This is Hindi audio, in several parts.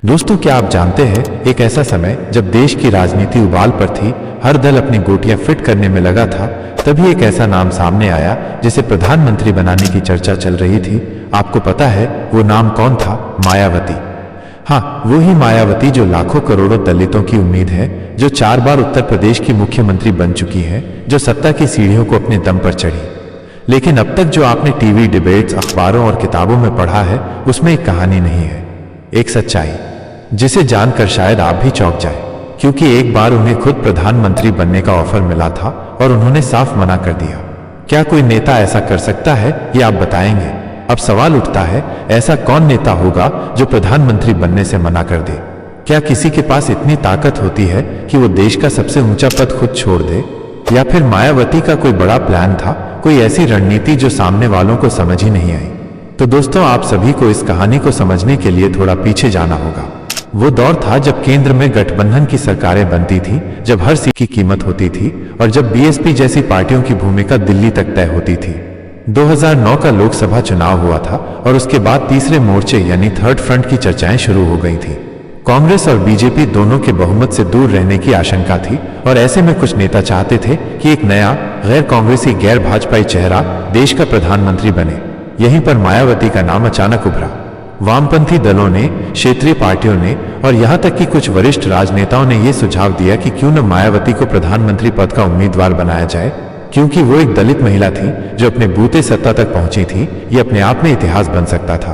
दोस्तों, क्या आप जानते हैं, एक ऐसा समय जब देश की राजनीति उबाल पर थी, हर दल अपनी गोटियां फिट करने में लगा था, तभी एक ऐसा नाम सामने आया जिसे प्रधानमंत्री बनाने की चर्चा चल रही थी। आपको पता है वो नाम कौन था? मायावती। हाँ, वो ही मायावती जो लाखों करोड़ों दलितों की उम्मीद है, जो 4 बार उत्तर प्रदेश की मुख्यमंत्री बन चुकी है, जो सत्ता की सीढ़ियों को अपने दम पर चढ़ी। लेकिन अब तक जो आपने टीवी डिबेट्स, अखबारों और किताबों में पढ़ा है, उसमें एक कहानी नहीं है, एक सच्चाई जिसे जानकर शायद आप भी चौंक जाए, क्योंकि एक बार उन्हें खुद प्रधानमंत्री बनने का ऑफर मिला था और उन्होंने साफ मना कर दिया। क्या कोई नेता ऐसा कर सकता है, ये आप बताएंगे? अब सवाल उठता है, ऐसा कौन नेता होगा जो प्रधानमंत्री बनने से मना कर दे? क्या किसी के पास इतनी ताकत होती है कि वो देश का सबसे ऊंचा पद खुद छोड़ दे? या फिर मायावती का कोई बड़ा प्लान था, कोई ऐसी रणनीति जो सामने वालों को समझ ही नहीं आई? तो दोस्तों, आप सभी को इस कहानी को समझने के लिए थोड़ा पीछे जाना होगा। वो दौर था जब केंद्र में गठबंधन की सरकारें बनती थी, जब हर सीट की कीमत होती थी और जब बीएसपी जैसी पार्टियों की भूमिका दिल्ली तक तय होती थी। 2009 का लोकसभा चुनाव हुआ था और उसके बाद तीसरे मोर्चे यानी थर्ड फ्रंट की चर्चाएं शुरू हो गई थी। कांग्रेस और बीजेपी दोनों के बहुमत से दूर रहने की आशंका थी और ऐसे में कुछ नेता चाहते थे कि एक नया, गैर कांग्रेसी, गैर भाजपाई चेहरा देश का प्रधानमंत्री बने। यहीं पर मायावती का नाम अचानक उभरा। वामपंथी दलों ने, क्षेत्रीय पार्टियों ने और यहां तक कि कुछ वरिष्ठ राजनेताओं ने यह सुझाव दिया कि क्यों न मायावती को प्रधानमंत्री पद का उम्मीदवार बनाया जाए, क्योंकि वो एक दलित महिला थी जो अपने बूते सत्ता तक पहुंची थी। ये अपने आप में इतिहास बन सकता था।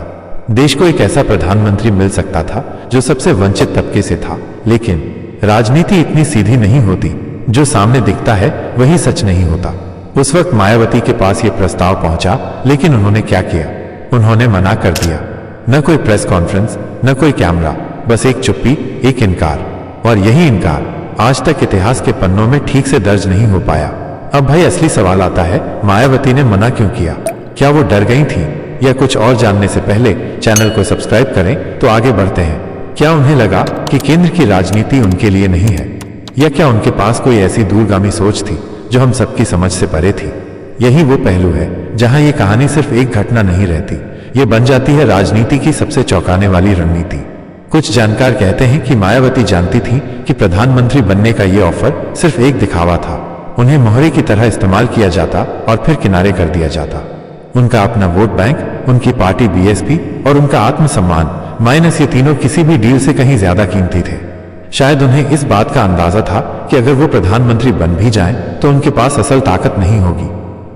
देश को एक ऐसा प्रधानमंत्री मिल सकता था जो सबसे वंचित तबके से था। लेकिन राजनीति इतनी सीधी नहीं होती, जो सामने दिखता है वही सच नहीं होता। उस वक्त मायावती के पास ये प्रस्ताव पहुंचा, लेकिन उन्होंने क्या किया? उन्होंने मना कर दिया। न कोई प्रेस कॉन्फ्रेंस, न कोई कैमरा, बस एक चुप्पी, एक इनकार। और यही इनकार आज तक इतिहास के पन्नों में ठीक से दर्ज नहीं हो पाया। अब भाई असली सवाल आता है, मायावती ने मना क्यों किया? क्या वो डर गई थी या कुछ और? जानने से पहले चैनल को सब्सक्राइब करें तो आगे बढ़ते हैं। क्या उन्हें लगा कि केंद्र की राजनीति उनके लिए नहीं है, या क्या उनके पास कोई ऐसी दूरगामी सोच थी जो हम सबकी समझ से परे थी? यही वो पहलू है जहां ये कहानी सिर्फ एक घटना नहीं रहती, ये बन जाती है राजनीति की सबसे चौंकाने वाली रणनीति। कुछ जानकार कहते हैं कि मायावती जानती थी कि प्रधानमंत्री बनने का ये ऑफर सिर्फ एक दिखावा था। उन्हें मोहरे की तरह इस्तेमाल किया जाता और फिर किनारे कर दिया जाता। उनका अपना वोट बैंक, उनकी पार्टी बीएसपी और उनका आत्मसम्मान माइनस, ये तीनों किसी भी डील से कहीं ज्यादा कीमती थे। शायद उन्हें इस बात का अंदाजा था कि अगर वो प्रधानमंत्री बन भी जाएं, तो उनके पास असल ताकत नहीं होगी।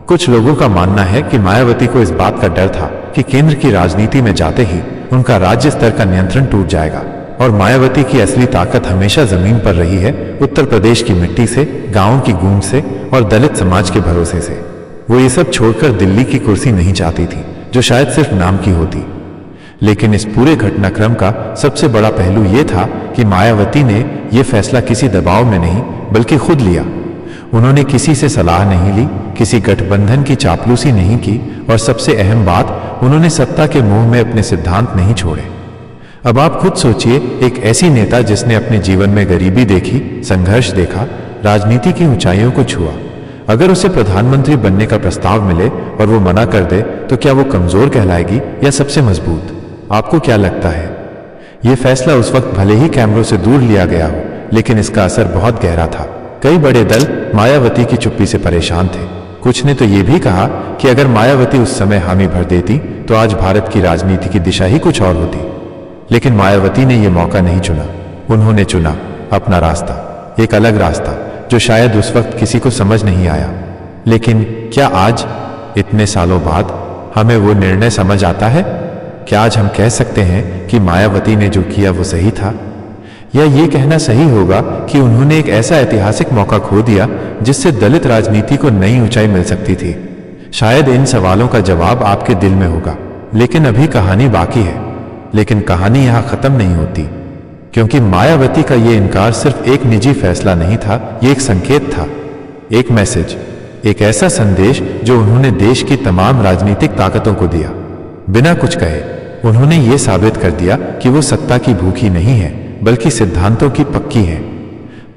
कुछ लोगों का मानना है कि मायावती को इस बात का डर था कि केंद्र की राजनीति में जाते ही उनका राज्य स्तर का नियंत्रण टूट जाएगा। और मायावती की असली ताकत हमेशा जमीन पर रही है, उत्तर प्रदेश की मिट्टी से, गांवों की गूंज से और दलित समाज के भरोसे से। वो ये सब छोड़कर दिल्ली की कुर्सी नहीं चाहती थी, जो शायद सिर्फ नाम की होती। लेकिन इस पूरे घटनाक्रम का सबसे बड़ा पहलू यह था कि मायावती ने यह फैसला किसी दबाव में नहीं, बल्कि खुद लिया। उन्होंने किसी से सलाह नहीं ली, किसी गठबंधन की चापलूसी नहीं की और सबसे अहम बात, उन्होंने सत्ता के मोह में अपने सिद्धांत नहीं छोड़े। अब आप खुद सोचिए, एक ऐसी नेता जिसने अपने जीवन में गरीबी देखी, संघर्ष देखा, राजनीति की ऊंचाइयों को छुआ, अगर उसे प्रधानमंत्री बनने का प्रस्ताव मिले और वो मना कर दे, तो क्या वो कमजोर कहलाएगी या सबसे मजबूत? आपको क्या लगता है? यह फैसला उस वक्त भले ही कैमरों से दूर लिया गया हो, लेकिन इसका असर बहुत गहरा था। कई बड़े दल मायावती की चुप्पी से परेशान थे। कुछ ने तो यह भी कहा कि अगर मायावती उस समय हामी भर देती तो आज भारत की राजनीति की दिशा ही कुछ और होती। लेकिन मायावती ने यह मौका नहीं चुना। उन्होंने चुना अपना रास्ता, एक अलग रास्ता जो शायद उस वक्त किसी को समझ नहीं आया। लेकिन क्या आज, इतने सालों बाद, हमें वो निर्णय समझ आता है? क्या आज हम कह सकते हैं कि मायावती ने जो किया वो सही था? या ये कहना सही होगा कि उन्होंने एक ऐसा ऐतिहासिक मौका खो दिया जिससे दलित राजनीति को नई ऊंचाई मिल सकती थी? शायद इन सवालों का जवाब आपके दिल में होगा, लेकिन अभी कहानी बाकी है। लेकिन कहानी यहां खत्म नहीं होती, क्योंकि मायावती का ये इनकार सिर्फ एक निजी फैसला नहीं था, ये एक संकेत था, एक मैसेज, एक ऐसा संदेश जो उन्होंने देश की तमाम राजनीतिक ताकतों को दिया। बिना कुछ कहे उन्होंने ये साबित कर दिया कि वो सत्ता की भूखी नहीं है, बल्कि सिद्धांतों की पक्की है।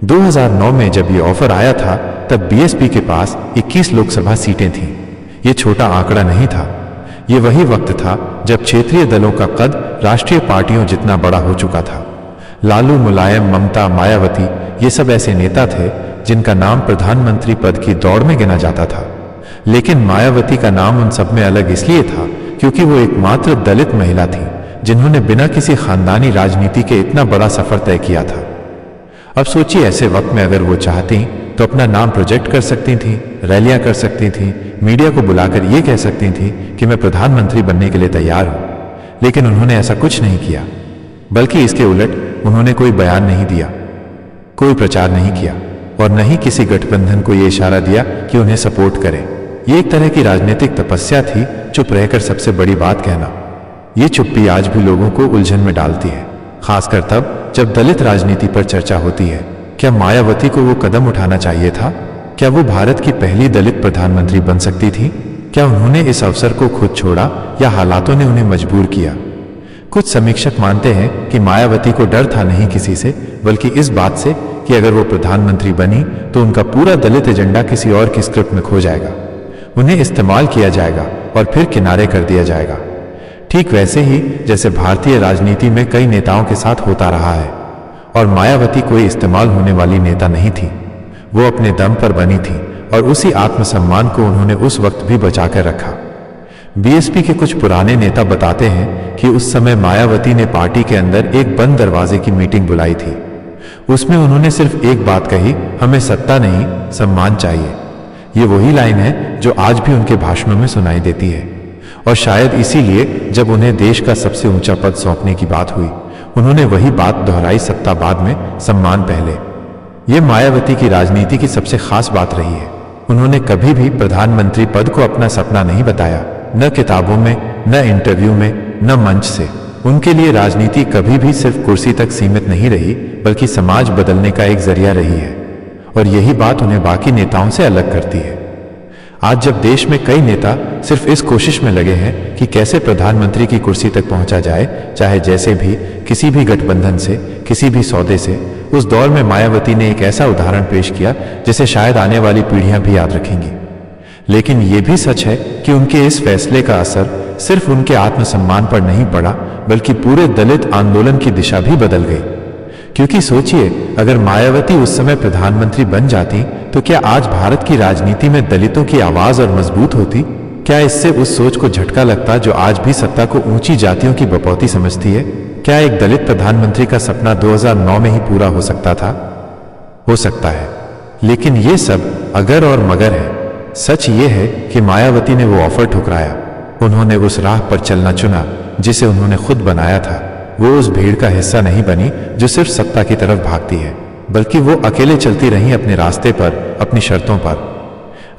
2009 में जब ये ऑफर आया था, तब बीएसपी के पास 21 लोकसभा सीटें थीं। ये छोटा आंकड़ा नहीं था। ये वही वक्त था जब क्षेत्रीय दलों का कद राष्ट्रीय पार्टियों जितना बड़ा हो चुका था। लालू, मुलायम, ममता, मायावती ये सब ऐसे नेता थे जिनका नाम प्रधानमंत्री पद की दौड़ में गिना जाता था। लेकिन मायावती का नाम उन सब में अलग इसलिए था क्योंकि वो एकमात्र दलित महिला थी जिन्होंने बिना किसी खानदानी राजनीति के इतना बड़ा सफर तय किया था। अब सोचिए, ऐसे वक्त में अगर वो चाहती तो अपना नाम प्रोजेक्ट कर सकती थी, रैलियां कर सकती थी, मीडिया को बुलाकर ये कह सकती थी कि मैं प्रधानमंत्री बनने के लिए तैयार हूं। लेकिन उन्होंने ऐसा कुछ नहीं किया, बल्कि इसके उलट उन्होंने कोई बयान नहीं दिया, कोई प्रचार नहीं किया और न ही किसी गठबंधन को यह इशारा दिया कि उन्हें सपोर्ट करें। ये एक तरह की राजनीतिक तपस्या थी, चुप रहकर सबसे बड़ी बात कहना। ये चुप्पी आज भी लोगों को उलझन में डालती है, खासकर तब जब दलित राजनीति पर चर्चा होती है। क्या मायावती को वो कदम उठाना चाहिए था? क्या वो भारत की पहली दलित प्रधानमंत्री बन सकती थी? क्या उन्होंने इस अवसर को खुद छोड़ा या हालातों ने उन्हें मजबूर किया? कुछ समीक्षक मानते हैं कि मायावती को डर था नहीं किसी से, बल्कि इस बात से कि अगर वो प्रधानमंत्री बनी तो उनका पूरा दलित एजेंडा किसी और की स्क्रिप्ट में खो जाएगा, उन्हें इस्तेमाल किया जाएगा और फिर किनारे कर दिया जाएगा। ठीक वैसे ही जैसे भारतीय राजनीति में कई नेताओं के साथ होता रहा है। और मायावती कोई इस्तेमाल होने वाली नेता नहीं थी, वो अपने दम पर बनी थी और उसी आत्मसम्मान को उन्होंने उस वक्त भी बचाकर रखा। बीएसपी के कुछ पुराने नेता बताते हैं कि उस समय मायावती ने पार्टी के अंदर एक बंद दरवाजे की मीटिंग बुलाई थी। उसमें उन्होंने सिर्फ एक बात कही, हमें सत्ता नहीं, सम्मान चाहिए। ये वही लाइन है जो आज भी उनके भाषणों में सुनाई देती है। और शायद इसीलिए जब उन्हें देश का सबसे ऊंचा पद सौंपने की बात हुई, उन्होंने वही बात दोहराई, सत्ता बाद में, सम्मान पहले। ये मायावती की राजनीति की सबसे खास बात रही है। उन्होंने कभी भी प्रधानमंत्री पद को अपना सपना नहीं बताया, न किताबों में, न इंटरव्यू में, न मंच से। उनके लिए राजनीति कभी भी सिर्फ कुर्सी तक सीमित नहीं रही, बल्कि समाज बदलने का एक जरिया रही है। और यही बात उन्हें बाकी नेताओं से अलग करती है। आज जब देश में कई नेता सिर्फ इस कोशिश में लगे हैं कि कैसे प्रधानमंत्री की कुर्सी तक पहुंचा जाए, चाहे जैसे भी, किसी भी गठबंधन से, किसी भी सौदे से, उस दौर में मायावती ने एक ऐसा उदाहरण पेश किया जिसे शायद आने वाली पीढ़ियां भी याद रखेंगी। लेकिन यह भी सच है कि उनके इस फैसले का असर सिर्फ उनके आत्मसम्मान पर नहीं पड़ा, बल्कि पूरे दलित आंदोलन की दिशा भी बदल गई। क्योंकि सोचिए, अगर मायावती उस समय प्रधानमंत्री बन जाती तो क्या आज भारत की राजनीति में दलितों की आवाज और मजबूत होती? क्या इससे उस सोच को झटका लगता जो आज भी सत्ता को ऊंची जातियों की बपौती समझती है? क्या एक दलित प्रधानमंत्री का सपना 2009 में ही पूरा हो सकता था? हो सकता है, लेकिन ये सब अगर और मगर है। सच ये है कि मायावती ने वो ऑफर ठुकराया। उन्होंने उस राह पर चलना चुना जिसे उन्होंने खुद बनाया था। वो उस भीड़ का हिस्सा नहीं बनी जो सिर्फ सत्ता की तरफ भागती है, बल्कि वो अकेले चलती रही अपने रास्ते पर, अपनी शर्तों पर।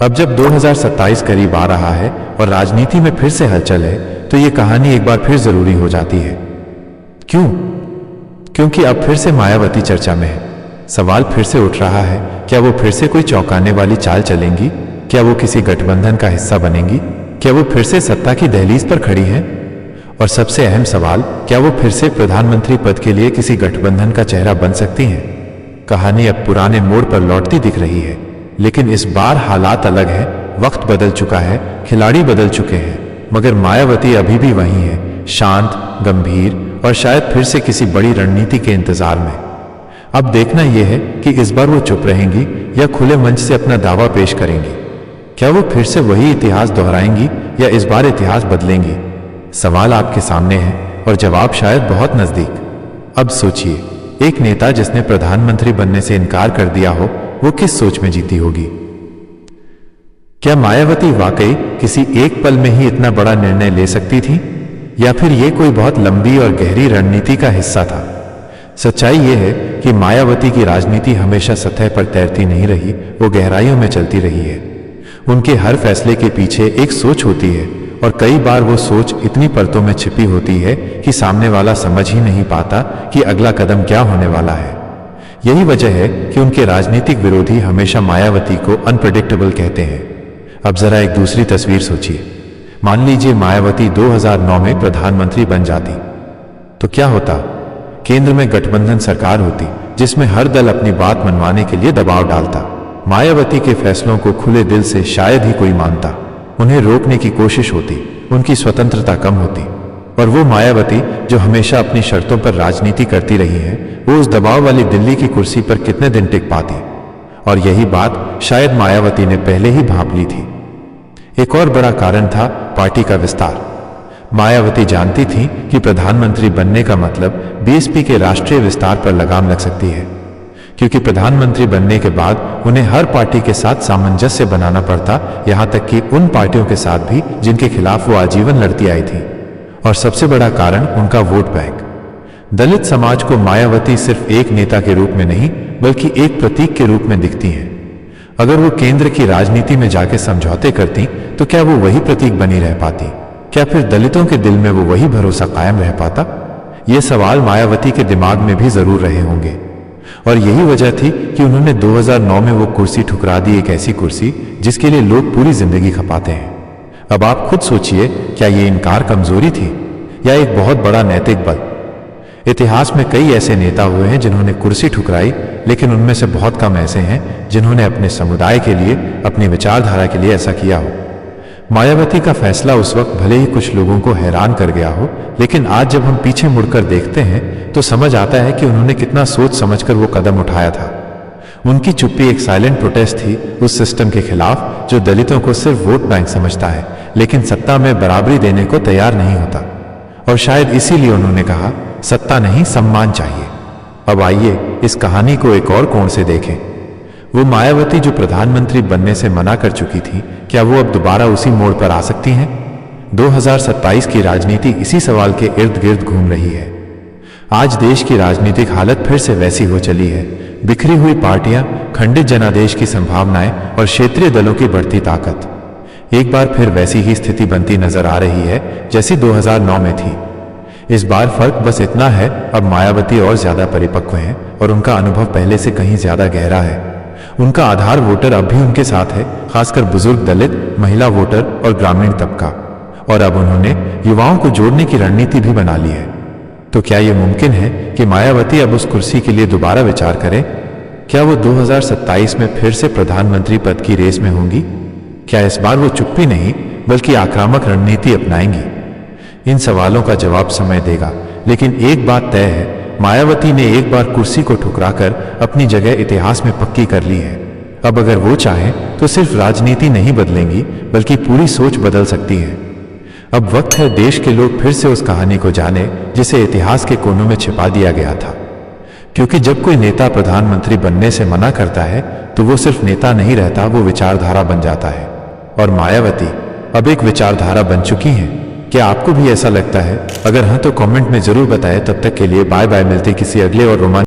अब जब 2027 करीब आ रहा है और राजनीति में फिर से हलचल है, तो ये कहानी एक बार फिर जरूरी हो जाती है। क्यों? क्योंकि अब फिर से मायावती चर्चा में है। सवाल फिर से उठ रहा है, क्या वो फिर से कोई चौंकाने वाली चाल चलेंगी? क्या वो किसी गठबंधन का हिस्सा बनेंगी? क्या वो फिर से सत्ता की दहलीज पर खड़ी हैं? और सबसे अहम सवाल, क्या वो फिर से प्रधानमंत्री पद के लिए किसी गठबंधन का चेहरा बन सकती हैं? कहानी अब पुराने मोड़ पर लौटती दिख रही है, लेकिन इस बार हालात अलग है। वक्त बदल चुका है, खिलाड़ी बदल चुके हैं, मगर मायावती अभी भी वही है, शांत, गंभीर और शायद फिर से किसी बड़ी रणनीति के इंतजार में। अब देखना यह है कि इस बार वो चुप रहेंगी या खुले मंच से अपना दावा पेश करेंगी। क्या वो फिर से वही इतिहास दोहराएंगी या इस बार इतिहास बदलेंगी? सवाल आपके सामने है और जवाब शायद बहुत नजदीक। अब सोचिए, एक नेता जिसने प्रधानमंत्री बनने से इनकार कर दिया हो, वो किस सोच में जीती होगी? क्या मायावती वाकई किसी एक पल में ही इतना बड़ा निर्णय ले सकती थी, या फिर ये कोई बहुत लंबी और गहरी रणनीति का हिस्सा था? सच्चाई ये है कि मायावती की राजनीति हमेशा सतह पर तैरती नहीं रही, वो गहराइयों में चलती रही है। उनके हर फैसले के पीछे एक सोच होती है और कई बार वो सोच इतनी परतों में छिपी होती है कि सामने वाला समझ ही नहीं पाता कि अगला कदम क्या होने वाला है। यही वजह है कि उनके राजनीतिक विरोधी हमेशा मायावती को अनप्रेडिक्टेबल कहते हैं। अब जरा एक दूसरी तस्वीर सोचिए। मान लीजिए मायावती 2009 में प्रधानमंत्री बन जाती, तो क्या होता? केंद्र में गठबंधन सरकार होती जिसमें हर दल अपनी बात मनवाने के लिए दबाव डालता। मायावती के फैसलों को खुले दिल से शायद ही कोई मानता। उन्हें रोकने की कोशिश होती, उनकी स्वतंत्रता कम होती। और वो मायावती जो हमेशा अपनी शर्तों पर राजनीति करती रही है, वो उस दबाव वाली दिल्ली की कुर्सी पर कितने दिन टिक पाती। और यही बात शायद मायावती ने पहले ही भांप ली थी। एक और बड़ा कारण था पार्टी का विस्तार। मायावती जानती थी कि प्रधानमंत्री बनने का मतलब बीएसपी के राष्ट्रीय विस्तार पर लगाम लग सकती है, क्योंकि प्रधानमंत्री बनने के बाद उन्हें हर पार्टी के साथ सामंजस्य बनाना पड़ता, यहां तक कि उन पार्टियों के साथ भी जिनके खिलाफ वो आजीवन लड़ती आई थी। और सबसे बड़ा कारण उनका वोट बैंक। दलित समाज को मायावती सिर्फ एक नेता के रूप में नहीं बल्कि एक प्रतीक के रूप में दिखती हैं। अगर वो केंद्र की राजनीति में जाके समझौते करती तो क्या वो वही प्रतीक बनी रह पाती? क्या फिर दलितों के दिल में वो वही भरोसा कायम रह पाता? ये सवाल मायावती के दिमाग में भी जरूर रहे होंगे। और यही वजह थी कि उन्होंने 2009 में वो कुर्सी ठुकरा दी, एक ऐसी कुर्सी जिसके लिए लोग पूरी जिंदगी खपाते हैं। अब आप खुद सोचिए, क्या ये इनकार कमजोरी थी या एक बहुत बड़ा नैतिक बल? इतिहास में कई ऐसे नेता हुए हैं जिन्होंने कुर्सी ठुकराई, लेकिन उनमें से बहुत कम ऐसे हैं जिन्होंने अपने समुदाय के लिए, अपनी विचारधारा के लिए ऐसा किया हो। मायावती का फैसला उस वक्त भले ही कुछ लोगों को हैरान कर गया हो, लेकिन आज जब हम पीछे मुड़कर देखते हैं तो समझ आता है कि उन्होंने कितना सोच समझकर वो कदम उठाया था। उनकी चुप्पी एक साइलेंट प्रोटेस्ट थी उस सिस्टम के खिलाफ जो दलितों को सिर्फ वोट बैंक समझता है, लेकिन सत्ता में बराबरी देने को तैयार नहीं होता। और शायद इसीलिए उन्होंने कहा, सत्ता नहीं, सम्मान चाहिए। अब आइए इस कहानी को एक और कोण से देखें। वो मायावती जो प्रधानमंत्री बनने से मना कर चुकी थी, क्या वो अब दोबारा उसी मोड़ पर आ सकती हैं? 2027 की राजनीति इसी सवाल के इर्द गिर्द घूम रही है। आज देश की राजनीतिक हालत फिर से वैसी हो चली है। बिखरी हुई पार्टियां, खंडित जनादेश की संभावनाएं और क्षेत्रीय दलों की बढ़ती ताकत एक बार फिर वैसी ही स्थिति बनती नजर आ रही है जैसी 2009 में थी। इस बार फर्क बस इतना है, अब मायावती और ज्यादा परिपक्व हैं और उनका अनुभव पहले से कहीं ज्यादा गहरा है। उनका आधार वोटर अब भी उनके साथ है, खासकर बुजुर्ग दलित, महिला वोटर और ग्रामीण तबका। और अब उन्होंने युवाओं को जोड़ने की रणनीति भी बना ली है। तो क्या यह मुमकिन है कि मायावती अब उस कुर्सी के लिए दोबारा विचार करें? क्या वो 2027 में फिर से प्रधानमंत्री पद की रेस में होंगी? क्या इस बार वो चुप्पी नहीं बल्कि आक्रामक रणनीति अपनाएंगी? इन सवालों का जवाब समय देगा, लेकिन एक बात तय है, मायावती ने एक बार कुर्सी को ठुकराकर अपनी जगह इतिहास में पक्की कर ली है। अब अगर वो चाहें तो सिर्फ राजनीति नहीं बदलेंगी बल्कि पूरी सोच बदल सकती है। अब वक्त है देश के लोग फिर से उस कहानी को जाने जिसे इतिहास के कोनों में छिपा दिया गया था। क्योंकि जब कोई नेता प्रधानमंत्री बनने से मना करता है तो वो सिर्फ नेता नहीं रहता, वो विचारधारा बन जाता है। और मायावती अब एक विचारधारा बन चुकी हैं। क्या आपको भी ऐसा लगता है? अगर हाँ तो कमेंट में जरूर बताएं। तब तक के लिए बाय बाय, मिलते किसी अगले और रोमांचक